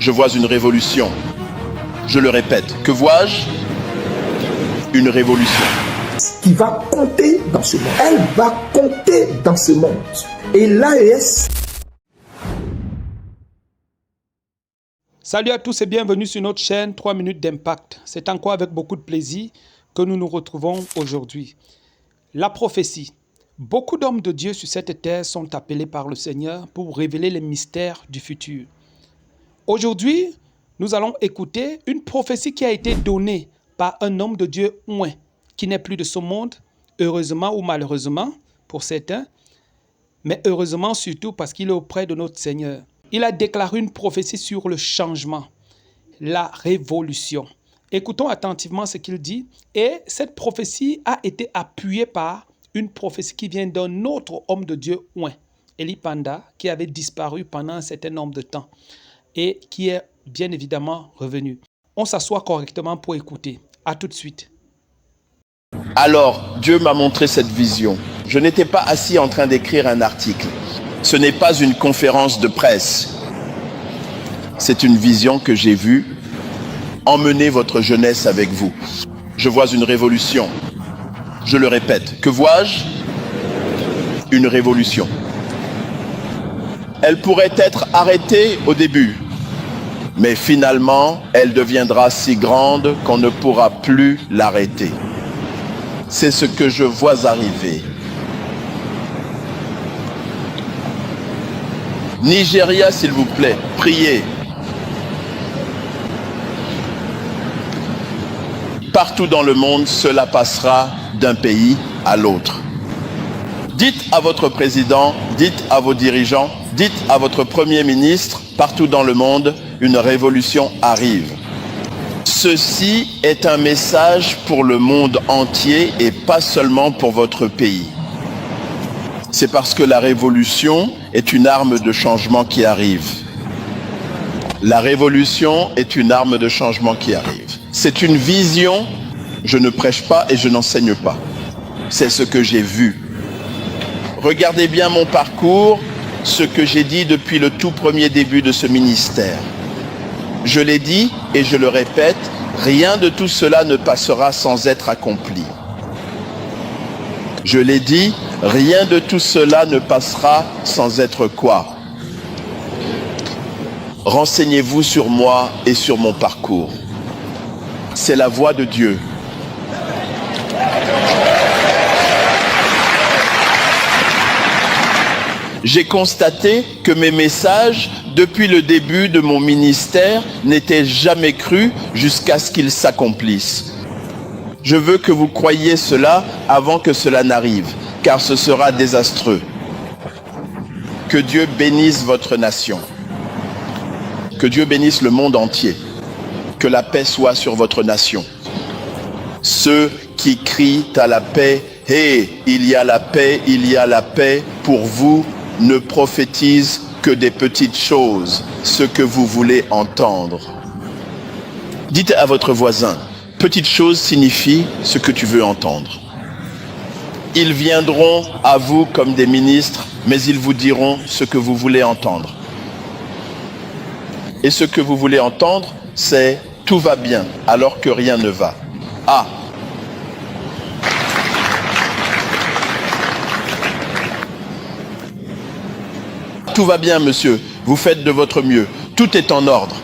Je vois une révolution. Je le répète, que vois-je? Une révolution. Qui va compter dans ce monde. Elle va compter dans ce monde. Et l'AES... Salut à tous et bienvenue sur notre chaîne 3 minutes d'impact. C'est encore avec beaucoup de plaisir que nous nous retrouvons aujourd'hui. La prophétie. Beaucoup d'hommes de Dieu sur cette terre sont appelés par le Seigneur pour révéler les mystères du futur. Aujourd'hui, nous allons écouter une prophétie qui a été donnée par un homme de Dieu ouin, qui n'est plus de ce monde, heureusement ou malheureusement pour certains, mais heureusement surtout parce qu'il est auprès de notre Seigneur. Il a déclaré une prophétie sur le changement, la révolution. Écoutons attentivement ce qu'il dit. Et cette prophétie a été appuyée par une prophétie qui vient d'un autre homme de Dieu, ouin, Eli Panda, qui avait disparu pendant un certain nombre de temps et qui est bien évidemment revenu. On s'assoit correctement pour écouter. À tout de suite. Alors, Dieu m'a montré cette vision. Je n'étais pas assis en train d'écrire un article. Ce n'est pas une conférence de presse. C'est une vision que j'ai vue. Emmenez votre jeunesse avec vous. Je vois une révolution. Je le répète, que vois-je? Une révolution. Elle pourrait être arrêtée au début, mais finalement, elle deviendra si grande qu'on ne pourra plus l'arrêter. C'est ce que je vois arriver. Nigeria, s'il vous plaît, priez. Partout dans le monde, cela passera d'un pays à l'autre. Dites à votre président, dites à vos dirigeants, dites à votre premier ministre, partout dans le monde, une révolution arrive. Ceci est un message pour le monde entier et pas seulement pour votre pays. C'est parce que la révolution est une arme de changement qui arrive. La révolution est une arme de changement qui arrive. C'est une vision, je ne prêche pas et je n'enseigne pas. C'est ce que j'ai vu. Regardez bien mon parcours, ce que j'ai dit depuis le tout premier début de ce ministère. Je l'ai dit et je le répète, rien de tout cela ne passera sans être accompli. Je l'ai dit, rien de tout cela ne passera sans être quoi? Renseignez-vous sur moi et sur mon parcours. C'est la voix de Dieu. J'ai constaté que mes messages, depuis le début de mon ministère, n'étaient jamais crus jusqu'à ce qu'ils s'accomplissent. Je veux que vous croyiez cela avant que cela n'arrive, car ce sera désastreux. Que Dieu bénisse votre nation. Que Dieu bénisse le monde entier. Que la paix soit sur votre nation. Ceux qui crient à la paix, « Hé, il y a la paix, il y a la paix », pour vous, ne prophétisent que des petites choses, ce que vous voulez entendre. Dites à votre voisin, petite chose signifie ce que tu veux entendre. Ils viendront à vous comme des ministres, mais ils vous diront ce que vous voulez entendre. Et ce que vous voulez entendre, c'est « tout va bien » alors que rien ne va. Ah! Tout va bien, monsieur. Vous faites de votre mieux. Tout est en ordre.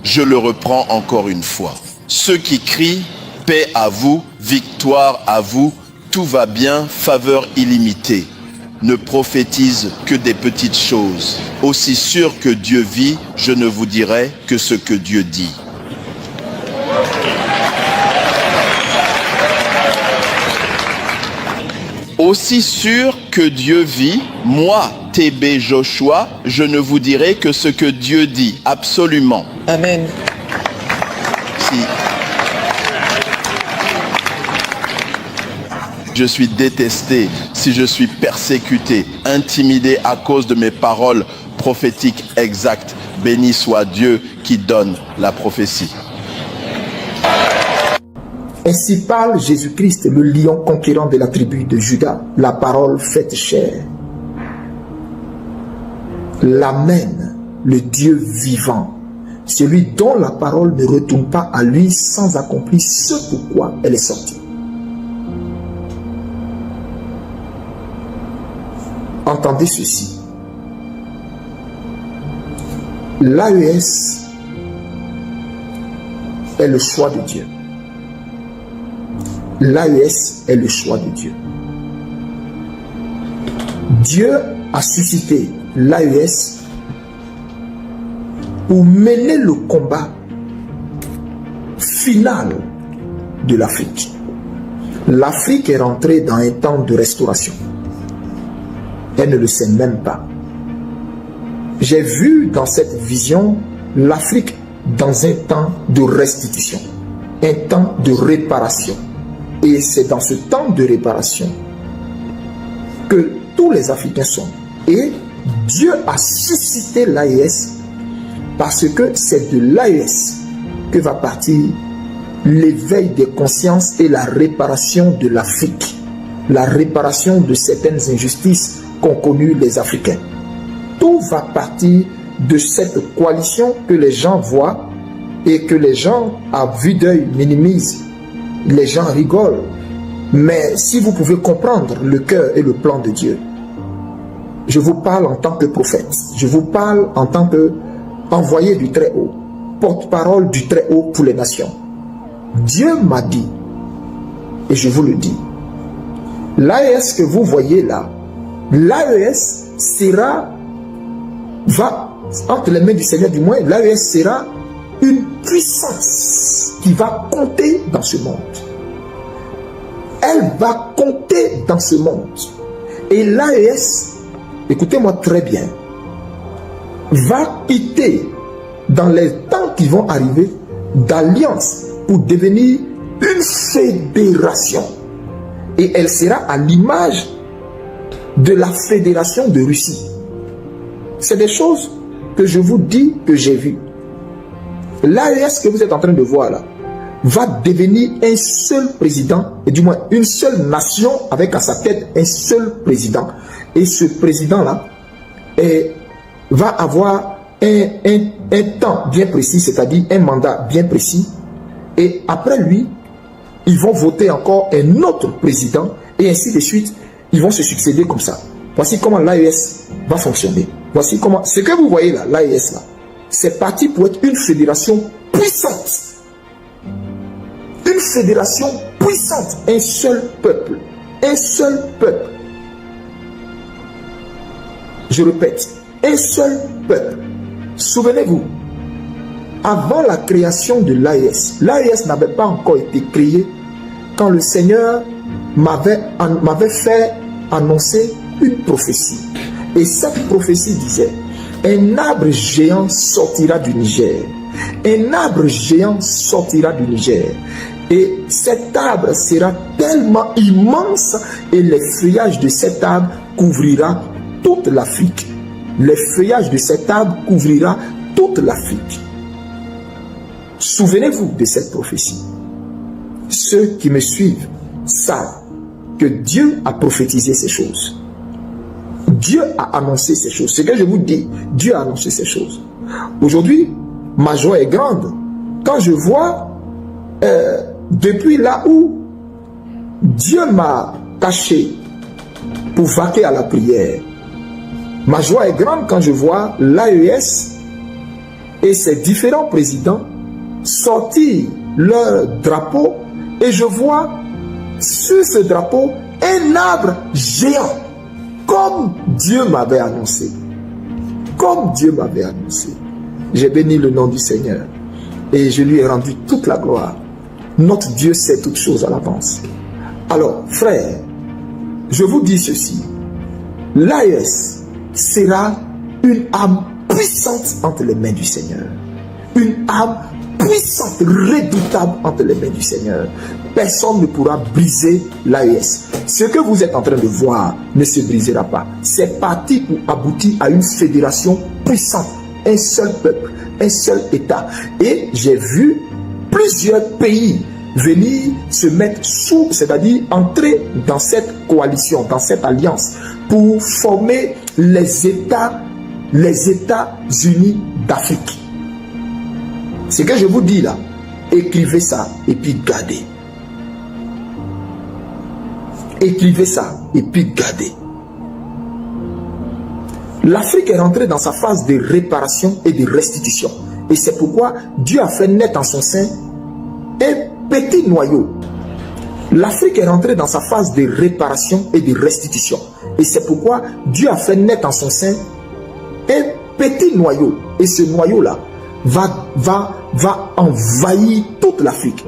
Je le reprends encore une fois. Ceux qui crient « paix à vous, victoire à vous, tout va bien, faveur illimitée » ne prophétisent que des petites choses. Aussi sûr que Dieu vit, je ne vous dirai que ce que Dieu dit. Aussi sûr que Dieu vit, moi, TB Joshua, je ne vous dirai que ce que Dieu dit, absolument. Amen. Si je suis détesté, si je suis persécuté, intimidé à cause de mes paroles prophétiques exactes, béni soit Dieu qui donne la prophétie. Ainsi parle Jésus-Christ, le lion conquérant de la tribu de Juda, la parole faite chair. l'Amen, le Dieu vivant, celui dont la parole ne retourne pas à lui sans accomplir ce pourquoi elle est sortie. Entendez ceci. L'AES est le choix de Dieu. L'AES est le choix de Dieu. Dieu a suscité l'AES pour mener le combat final de l'Afrique. L'Afrique est rentrée dans un temps de restauration. Elle ne le sait même pas. J'ai vu dans cette vision l'Afrique dans un temps de restitution, un temps de réparation. Et c'est dans ce temps de réparation que tous les Africains sont. Et Dieu a suscité l'AES parce que c'est de l'AES que va partir l'éveil des consciences et la réparation de l'Afrique, la réparation de certaines injustices qu'ont connues les Africains. Tout va partir de cette coalition que les gens voient et que les gens à vue d'œil minimisent. Les gens rigolent. Mais si vous pouvez comprendre le cœur et le plan de Dieu, je vous parle en tant que prophète, je vous parle en tant qu'envoyé du Très-Haut, porte-parole du Très-Haut pour les nations. Dieu m'a dit, et je vous le dis, l'AES que vous voyez là, l'AES va entre les mains du Seigneur, du moins, l'AES sera une puissance qui va compter dans ce monde. Elle va compter dans ce monde. Et l'AES, écoutez-moi très bien, va quitter dans les temps qui vont arriver d'alliance pour devenir une fédération. Et elle sera à l'image de la fédération de Russie. C'est des choses que je vous dis que j'ai vues. L'AES que vous êtes en train de voir là va devenir un seul président, et du moins une seule nation avec à sa tête un seul président. Et ce président-là va avoir un temps bien précis, c'est-à-dire un mandat bien précis. Et après lui, ils vont voter encore un autre président, et ainsi de suite, ils vont se succéder comme ça. Voici comment l'AES va fonctionner. Voici comment, ce que vous voyez là, l'AES là, c'est parti pour être une fédération puissante. Une fédération puissante, un seul peuple. Un seul peuple. Je répète, un seul peuple. Souvenez-vous, avant la création de l'AES, l'AES n'avait pas encore été créée quand le Seigneur m'avait fait annoncer une prophétie. Et cette prophétie disait, un arbre géant sortira du Niger. Un arbre géant sortira du Niger. Et cet arbre sera tellement immense et les feuillages de cet arbre couvrira toute l'Afrique. Les feuillages de cet arbre couvrira toute l'Afrique. Souvenez-vous de cette prophétie. Ceux qui me suivent savent que Dieu a prophétisé ces choses. Dieu a annoncé ces choses. Ce que je vous dis, Dieu a annoncé ces choses. Aujourd'hui, ma joie est grande quand je vois depuis là où Dieu m'a caché pour vaquer à la prière. Ma joie est grande quand je vois l'AES et ses différents présidents sortir leur drapeau et je vois sur ce drapeau un arbre géant comme Dieu m'avait annoncé. Comme Dieu m'avait annoncé. J'ai béni le nom du Seigneur et je lui ai rendu toute la gloire. Notre Dieu sait toutes choses à l'avance. Alors, frères, je vous dis ceci. L'AES sera une âme puissante entre les mains du Seigneur. Une âme puissante, redoutable entre les mains du Seigneur. Personne ne pourra briser l'AES. Ce que vous êtes en train de voir ne se brisera pas. C'est parti pour aboutir à une fédération puissante. Un seul peuple, un seul État. Et j'ai vu plusieurs pays venir se mettre sous, c'est-à-dire entrer dans cette coalition, dans cette alliance, pour former les États les États-Unis d'Afrique. Ce que je vous dis là, écrivez ça et puis gardez. Écrivez ça et puis gardez. L'Afrique est rentrée dans sa phase de réparation et de restitution. Et c'est pourquoi Dieu a fait naître en son sein un petit noyau. L'Afrique est rentrée dans sa phase de réparation et de restitution. Et c'est pourquoi Dieu a fait naître en son sein un petit noyau. Et ce noyau-là va envahir toute l'Afrique.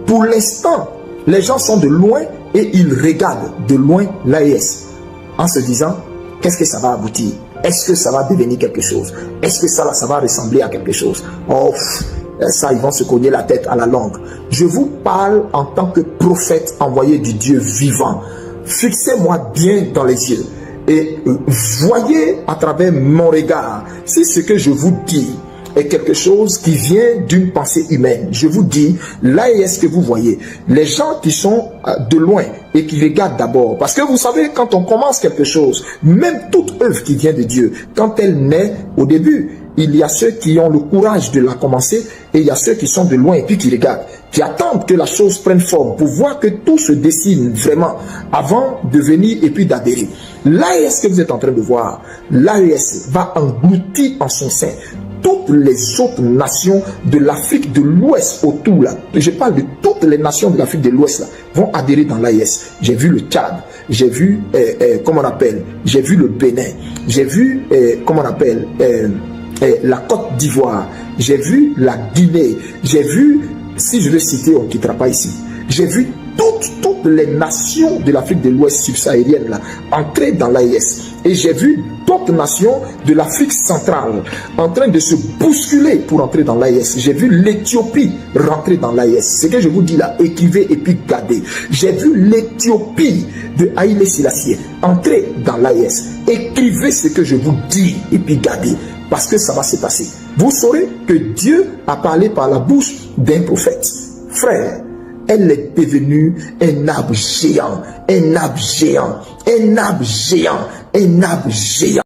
Pour l'instant, les gens sont de loin et ils regardent de loin l'AES en se disant, qu'est-ce que ça va aboutir? Est-ce que ça va devenir quelque chose? Est-ce que ça va ressembler à quelque chose? Oh, ça, ils vont se cogner la tête à la langue. Je vous parle en tant que prophète envoyé du Dieu vivant. Fixez-moi bien dans les yeux et voyez à travers mon regard si ce que je vous dis est quelque chose qui vient d'une pensée humaine. Je vous dis, l'AES que vous voyez, les gens qui sont de loin et qui regardent d'abord, parce que vous savez, quand on commence quelque chose, même toute œuvre qui vient de Dieu, quand elle naît au début, il y a ceux qui ont le courage de la commencer et il y a ceux qui sont de loin et puis qui regardent, qui attendent que la chose prenne forme pour voir que tout se dessine vraiment avant de venir et puis d'adhérer. L'AES que vous êtes en train de voir, l'AES va engloutir en son sein toutes les autres nations de l'Afrique de l'Ouest autour là. Je parle de toutes les nations de l'Afrique de l'Ouest là, vont adhérer dans l'AES. J'ai vu le Tchad, j'ai vu, comment on appelle, j'ai vu le Bénin, j'ai vu, comment on appelle, la Côte d'Ivoire, j'ai vu la Guinée, j'ai vu, si je veux citer, on ne quittera pas ici, j'ai vu toutes les nations de l'Afrique de l'Ouest subsaharienne là, entrer dans l'AES. Et j'ai vu d'autres nations de l'Afrique centrale en train de se bousculer pour entrer dans l'AES. J'ai vu l'Éthiopie rentrer dans l'AES. Ce que je vous dis là, écrivez et puis gardez. J'ai vu l'Éthiopie de Haïlé Sélassié entrer dans l'AES. Écrivez ce que je vous dis et puis gardez. Parce que ça va se passer. Vous saurez que Dieu a parlé par la bouche d'un prophète. Frère, elle est devenue un arbre géant, un arbre géant, un arbre géant, un arbre géant.